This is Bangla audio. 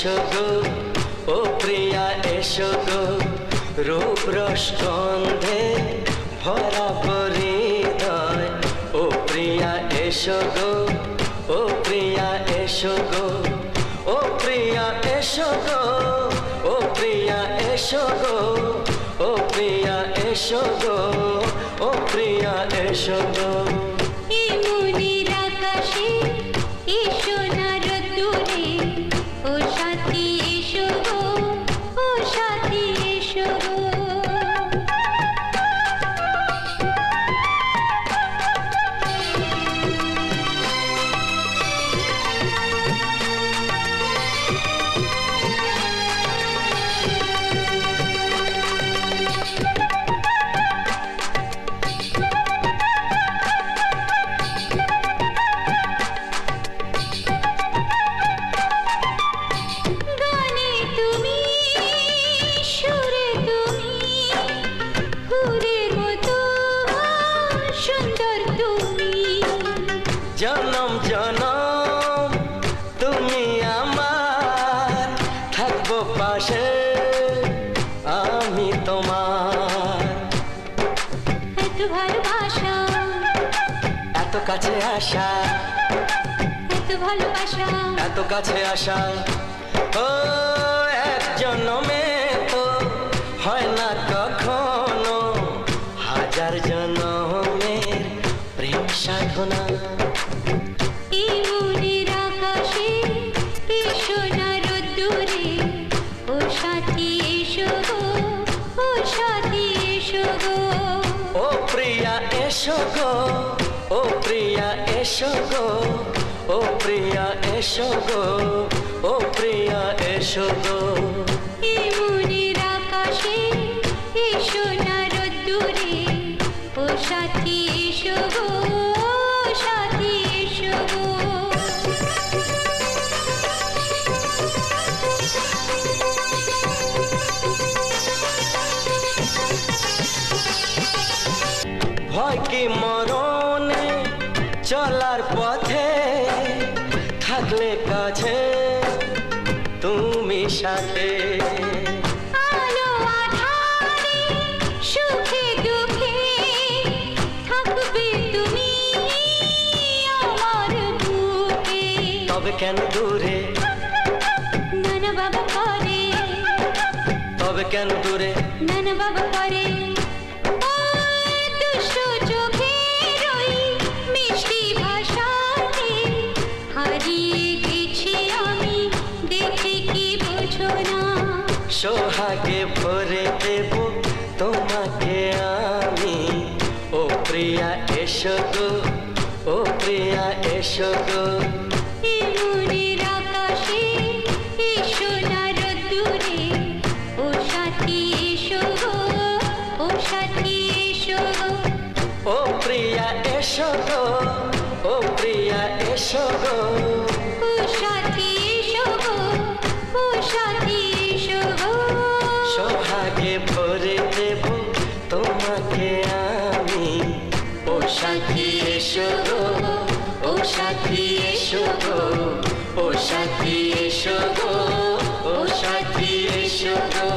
এসো গো ও প্রিয়া এসো গো রূপ রসগন্ধে ভরা হৃদয় ও প্রিয়া এসো গো ও প্রিয়া এসো গো ও প্রিয়া এসো গো ও প্রিয়া এসো গো ও প্রিয়া এসো গো ও প্রিয়া এসো গো মনের আকাশে এসো না রোদ্দুরে ও সাথী এসো গো ও সাথী এসো গো জনম জনম তুমি আমার থাকবো পাশে আমি তোমার এত ভালোবাসা এত কাছে আসা এত ভালোবাসা এত কাছে আসা ও এক জন্মে তো হয় না কখনো হাজার জন্মের প্রেম সাধনা মনের আকাশে এসো না রোদ্দুরে ও সাথী এসো গো ও সাথী এসো গো ও প্রিয়া এসো গো ও প্রিয়া এসো গো ও প্রিয়া এসো গো ও প্রিয়া এসো গো মনের আকাশে এসো না রোদ্দুরে ও সাথী এসো গো সাথী এসো গো ভয় কি মরণে চলার পথে থাকলে কাছে তুমি সাথে আলো আঁধারে সুখে দুঃখে থাকবে তুমি আমার বুকে তবে কেন দূরে নানা বাবা করে তবে কেন দূরে নানা বাবা করে দুষ্ট চোখের ওই মিষ্টি ভাষাতে হারিয়ে গেছি আমি দেখে কি বোঝো না সোহাগে ভরে দেব তোমাকে আমি ও প্রিয়া এসো গো ও প্রিয়া এসো গো মনের আকাশে এসো না রোদ্দুরে ও সাথী এসো গো ও সাথী এসো গো ও প্রিয়া এসো গো ও প্রিয়া এসো গো ও সাথী এসো গো ও সাথী এসো গো সোহাগে ভরে দেব তোমাকে আমি ও সাথী এসো গো ও সাথী এসো গো ও সাথী এসো গো ও সাথী এসো গো